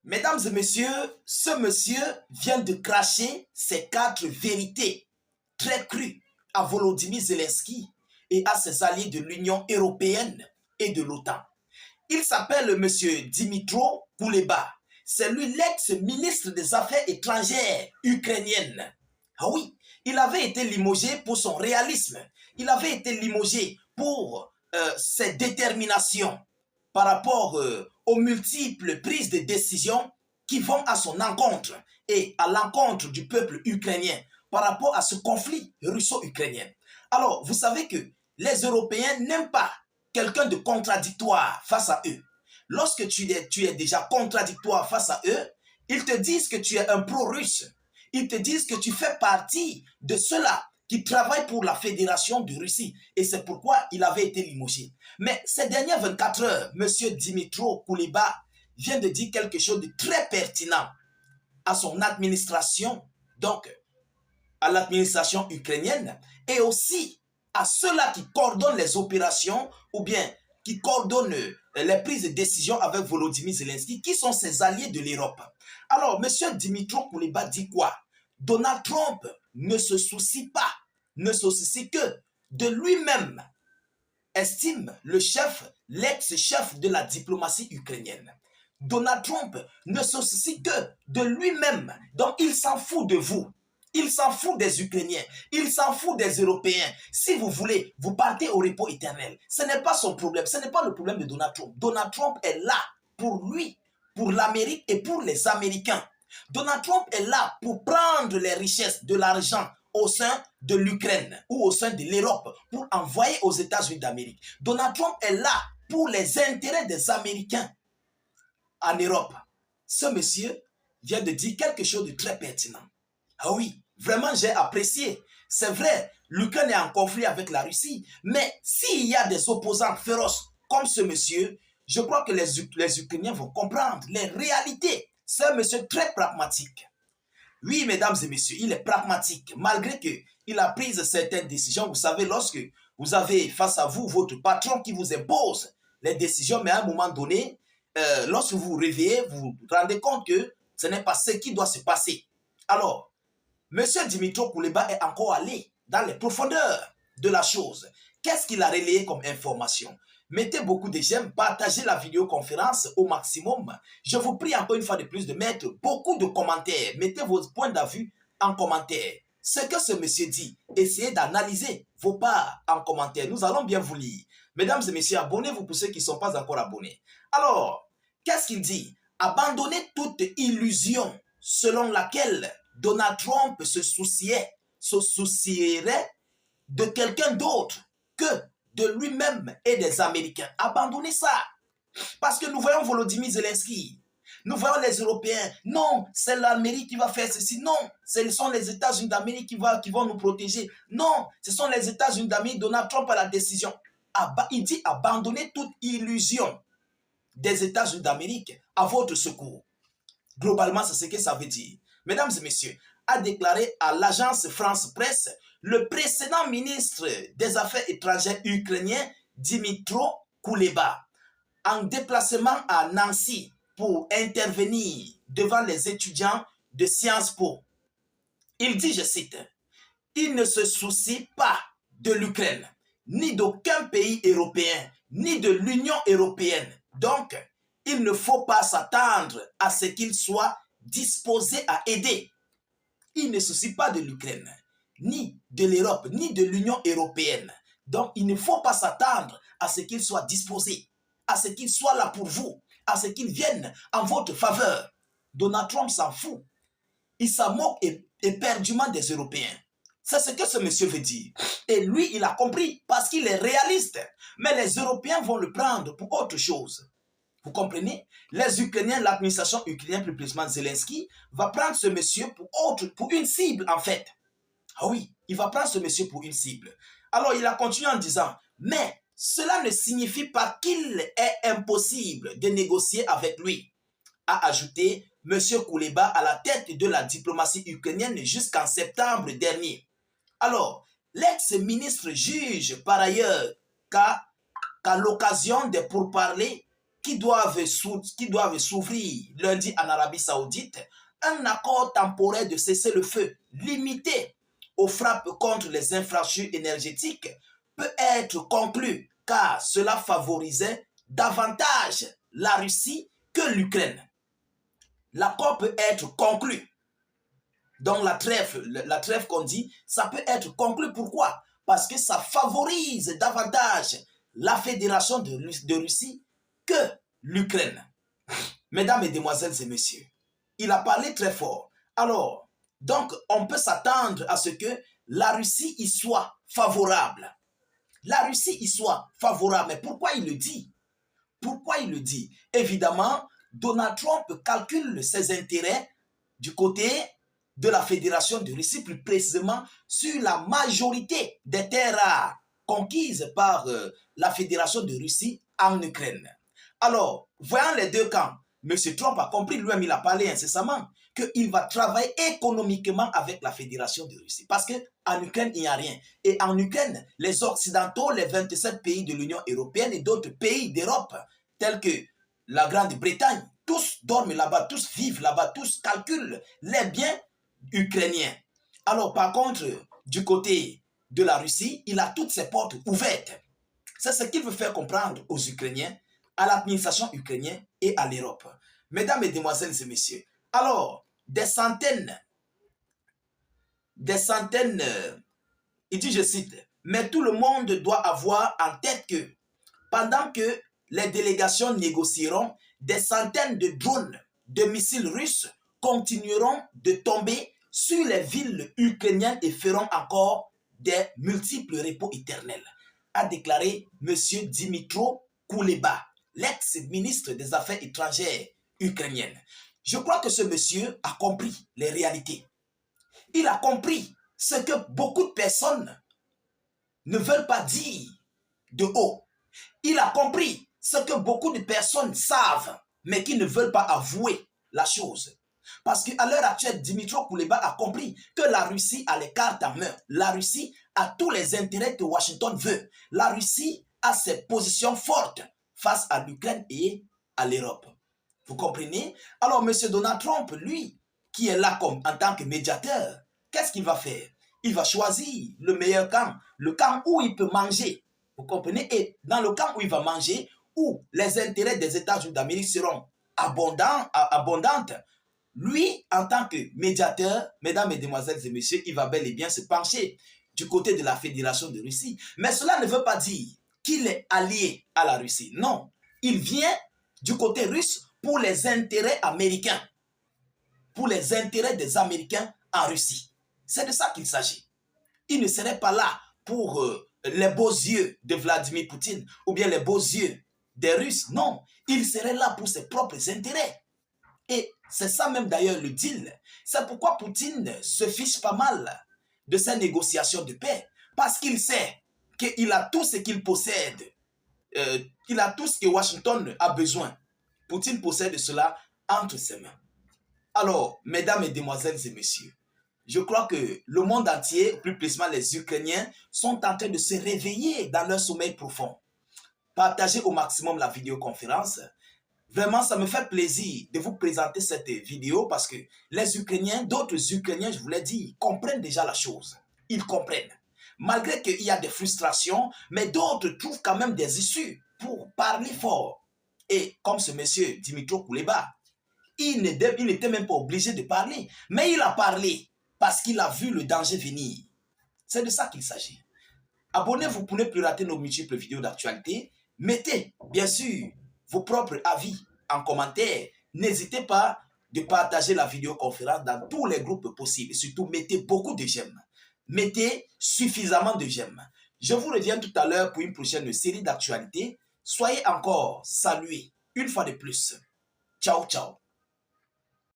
Mesdames et messieurs, ce monsieur vient de cracher ses 4 vérités très crues à Volodymyr Zelensky et à ses alliés de l'Union européenne et de l'OTAN. Il s'appelle monsieur Dmytro Kuleba. C'est lui l'ex-ministre des Affaires étrangères ukrainienne. Ah oui, il avait été limogé pour son réalisme. Il avait été limogé pour ses déterminations par rapport aux multiples prises de décisions qui vont à son encontre et à l'encontre du peuple ukrainien par rapport à ce conflit russo-ukrainien. Alors, vous savez que les Européens n'aiment pas quelqu'un de contradictoire face à eux. Lorsque tu es déjà contradictoire face à eux, ils te disent que tu es un pro-russe. Ils te disent que tu fais partie de ceux-là qui travaillent pour la Fédération de Russie. Et c'est pourquoi il avait été limogé. Mais ces dernières 24 heures, M. Dmytro Kuleba vient de dire quelque chose de très pertinent à son administration, donc à l'administration ukrainienne, et aussi à ceux-là qui coordonnent les opérations ou bien qui coordonnent les prises de décision avec Volodymyr Zelensky, qui sont ses alliés de l'Europe. Alors, M. Dmytro Kuleba dit quoi? Donald Trump ne se soucie pas, ne se soucie que de lui-même, estime le chef, l'ex-chef de la diplomatie ukrainienne. Donald Trump ne se soucie que de lui-même, donc il s'en fout de vous. Il s'en fout des Ukrainiens, il s'en fout des Européens. Si vous voulez, vous partez au repos éternel. Ce n'est pas son problème, ce n'est pas le problème de Donald Trump. Donald Trump est là pour lui, pour l'Amérique et pour les Américains. Donald Trump est là pour prendre les richesses de l'argent au sein de l'Ukraine ou au sein de l'Europe pour envoyer aux États-Unis d'Amérique. Donald Trump est là pour les intérêts des Américains en Europe. Ce monsieur vient de dire quelque chose de très pertinent. Ah oui, vraiment j'ai apprécié. C'est vrai, l'Ukraine est en conflit avec la Russie, mais s'il y a des opposants féroces comme ce monsieur, je crois que les Ukrainiens vont comprendre les réalités. C'est un monsieur très pragmatique. Oui, mesdames et messieurs, il est pragmatique, malgré qu'il a pris certaines décisions. Vous savez, lorsque vous avez face à vous votre patron qui vous impose les décisions, mais à un moment donné, lorsque vous vous réveillez, vous vous rendez compte que ce n'est pas ce qui doit se passer. Alors, M. Dmytro Kuleba est encore allé dans les profondeurs de la chose. Qu'est-ce qu'il a relayé comme information? Mettez beaucoup de j'aime, partagez la vidéoconférence au maximum. Je vous prie encore une fois de plus de mettre beaucoup de commentaires. Mettez vos points de vue en commentaire. Ce que ce monsieur dit, essayez d'analyser vos parts en commentaire. Nous allons bien vous lire. Mesdames et messieurs, abonnez-vous pour ceux qui ne sont pas encore abonnés. Alors, qu'est-ce qu'il dit? Abandonnez toute illusion selon laquelle Donald Trump se soucierait de quelqu'un d'autre que de lui-même et des Américains. Abandonnez ça. Parce que nous voyons Volodymyr Zelensky. Nous voyons les Européens. Non, c'est l'Amérique qui va faire ceci. Non, ce sont les États-Unis d'Amérique qui vont nous protéger. Non, ce sont les États-Unis d'Amérique. Donald Trump a la décision. Il dit abandonnez toute illusion des États-Unis d'Amérique à votre secours. Globalement, c'est ce que ça veut dire. Mesdames et messieurs, a déclaré à l'agence France Presse le précédent ministre des Affaires étrangères ukrainien Dmytro Kuleba en déplacement à Nancy pour intervenir devant les étudiants de Sciences Po. Il dit, je cite, « Il ne se soucie pas de l'Ukraine, ni d'aucun pays européen, ni de l'Union européenne. Donc, il ne faut pas s'attendre à ce qu'il soit disposé à aider. Il ne se soucie pas de l'Ukraine, ni de l'Europe, ni de l'Union européenne. Donc, il ne faut pas s'attendre à ce qu'il soit disposé, à ce qu'il soit là pour vous, à ce qu'il vienne en votre faveur. » Donald Trump s'en fout. Il s'en moque éperdument des Européens. C'est ce que ce monsieur veut dire. Et lui, il a compris parce qu'il est réaliste. Mais les Européens vont le prendre pour autre chose. Vous comprenez? Les Ukrainiens, l'administration ukrainienne, plus précisément Zelensky, va prendre ce monsieur pour une cible, en fait. Ah oui, il va prendre ce monsieur pour une cible. Alors, il a continué en disant, mais cela ne signifie pas qu'il est impossible de négocier avec lui, a ajouté M. Kuleba à la tête de la diplomatie ukrainienne jusqu'en septembre dernier. Alors, l'ex-ministre juge par ailleurs qu'à l'occasion des pourparlers qui doivent s'ouvrir lundi en Arabie Saoudite, un accord temporaire de cessez-le-feu limité aux frappes contre les infrastructures énergétiques peut être conclu car cela favorisait davantage la Russie que l'Ukraine. L'accord peut être conclu. Donc la trêve qu'on dit, ça peut être conclu. Pourquoi? Parce que ça favorise davantage la fédération de Russie que l'Ukraine. Mesdames, Mesdemoiselles et Messieurs, il a parlé très fort. Alors, donc, on peut s'attendre à ce que la Russie y soit favorable. La Russie y soit favorable. Mais pourquoi il le dit? Pourquoi il le dit? Évidemment, Donald Trump calcule ses intérêts du côté de la Fédération de Russie, plus précisément sur la majorité des terres rares conquises par la Fédération de Russie en Ukraine. Alors, voyant les deux camps, M. Trump a compris, lui-même il a parlé incessamment, qu'il va travailler économiquement avec la Fédération de Russie. Parce qu'en Ukraine, il n'y a rien. Et en Ukraine, les Occidentaux, les 27 pays de l'Union européenne et d'autres pays d'Europe, tels que la Grande-Bretagne, tous dorment là-bas, tous vivent là-bas, tous calculent les biens ukrainiens. Alors, par contre, du côté de la Russie, il a toutes ses portes ouvertes. C'est ce qu'il veut faire comprendre aux Ukrainiens, à l'administration ukrainienne et à l'Europe. Mesdames, Mesdemoiselles et Messieurs, alors, des centaines, il dit, je cite, mais tout le monde doit avoir en tête que pendant que les délégations négocieront, des centaines de drones, de missiles russes continueront de tomber sur les villes ukrainiennes et feront encore des multiples repos éternels, a déclaré M. Dmytro Kuleba, l'ex-ministre des Affaires étrangères ukrainienne. Je crois que ce monsieur a compris les réalités. Il a compris ce que beaucoup de personnes ne veulent pas dire de haut. Il a compris ce que beaucoup de personnes savent, mais qui ne veulent pas avouer la chose. Parce qu'à l'heure actuelle, Dmytro Kuleba a compris que la Russie a les cartes en main. La Russie a tous les intérêts que Washington veut. La Russie a ses positions fortes face à l'Ukraine et à l'Europe. Vous comprenez? Alors, M. Donald Trump, lui, qui est là comme en tant que médiateur, qu'est-ce qu'il va faire? Il va choisir le meilleur camp, le camp où il peut manger. Vous comprenez? Et dans le camp où il va manger, où les intérêts des États-Unis d'Amérique seront abondantes, lui, en tant que médiateur, mesdames, mesdemoiselles et messieurs, il va bel et bien se pencher du côté de la Fédération de Russie. Mais cela ne veut pas dire qu'il est allié à la Russie. Non, il vient du côté russe pour les intérêts américains, pour les intérêts des Américains en Russie. C'est de ça qu'il s'agit. Il ne serait pas là pour les beaux yeux de Vladimir Poutine ou bien les beaux yeux des Russes. Non, il serait là pour ses propres intérêts. Et c'est ça même d'ailleurs le deal. C'est pourquoi Poutine se fiche pas mal de ces négociations de paix. Parce qu'il sait qu'il a tout ce qu'il possède. Il a tout ce que Washington a besoin. Poutine possède cela entre ses mains. Alors, mesdames, mesdemoiselles et messieurs, je crois que le monde entier, plus précisément les Ukrainiens, sont en train de se réveiller dans leur sommeil profond. Partagez au maximum la vidéoconférence. Vraiment, ça me fait plaisir de vous présenter cette vidéo parce que les Ukrainiens, d'autres Ukrainiens, je vous l'ai dit, comprennent déjà la chose. Ils comprennent. Malgré qu'il y a des frustrations, mais d'autres trouvent quand même des issues pour parler fort. Et comme ce monsieur Dmytro Kuleba, il n'était même pas obligé de parler, mais il a parlé parce qu'il a vu le danger venir. C'est de ça qu'il s'agit. Abonnez-vous pour ne plus rater nos multiples vidéos d'actualité. Mettez, bien sûr, vos propres avis en commentaire. N'hésitez pas de partager la vidéoconférence dans tous les groupes possibles. Et surtout, mettez beaucoup de j'aime. Mettez suffisamment de j'aime. Je vous reviens tout à l'heure pour une prochaine série d'actualités. Soyez encore salués une fois de plus. Ciao, ciao.